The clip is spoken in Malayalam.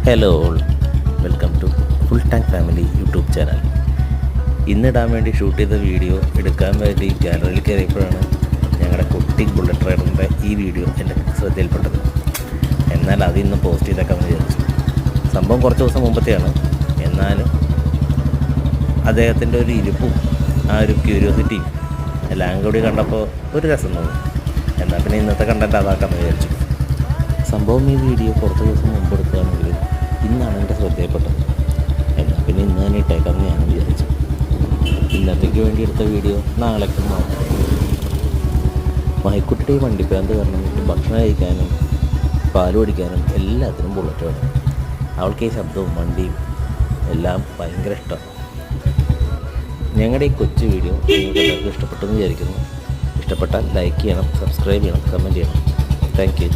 Hello all, welcome to full tank family YouTube channel. ഇന്നിടാൻ വേണ്ടി ഷൂട്ട് ചെയ്ത വീഡിയോ എടുക്കാൻ വേണ്ടി ഗാലറിയിൽ കയറിയപ്പോഴാണ് ഞങ്ങളുടെ കുട്ടി ബുള്ളറ്റ് റൈഡറിൻ്റെ ഈ വീഡിയോ എൻ്റെ ശ്രദ്ധയിൽപ്പെട്ടത്. എന്നാൽ അത് ഇന്ന് പോസ്റ്റ് ചെയ്തേക്കാമെന്ന് വിചാരിച്ചു. സംഭവം കുറച്ച് ദിവസം മുമ്പത്തെയാണ്. എന്നാലും അദ്ദേഹത്തിൻ്റെ ഒരു ഇരിപ്പും ആ ഒരു ക്യൂരിയോസിറ്റിയും എല്ലാം കൂടി കണ്ടപ്പോൾ ഒരു രസം തോന്നി. എന്നാൽ പിന്നെ ഇന്നത്തെ കണ്ടൻറ്റ് അതാക്കാമെന്ന് വിചാരിച്ചു. സംഭവം ഈ വീഡിയോ കുറച്ച് ദിവസം മുമ്പ് എടുക്കുകയാണെങ്കിൽ ഇന്നാണ് എൻ്റെ ശ്രദ്ധയപ്പെട്ടത്. എന്നാൽ പിന്നെ ഇന്ന് തന്നെ ഇട്ടേക്കാമെന്ന് ഞാൻ വിചാരിച്ചു. ഇന്നത്തേക്ക് വേണ്ടി എടുത്ത വീഡിയോ നാളേക്ക് നോക്കാം. മഹിക്കുട്ടിയുടെ ഈ വണ്ടിപ്രാന്ത് കാരണം ഭക്ഷണം കഴിക്കാനും പാൽ കുടിക്കാനും എല്ലാത്തിനും ബുള്ളറ്റ് വേണം. അവൾക്ക് ഈ ശബ്ദവും വണ്ടിയും എല്ലാം ഭയങ്കര ഇഷ്ടമാണ്. ഞങ്ങളുടെ ഈ കൊച്ചു വീഡിയോ നിങ്ങൾക്ക് എല്ലാവർക്കും ഇഷ്ടപ്പെട്ടെന്ന് വിചാരിക്കുന്നു. ഇഷ്ടപ്പെട്ടാൽ ലൈക്ക് ചെയ്യണം, സബ്സ്ക്രൈബ് ചെയ്യണം, കമൻറ്റ് ചെയ്യണം. Thank you.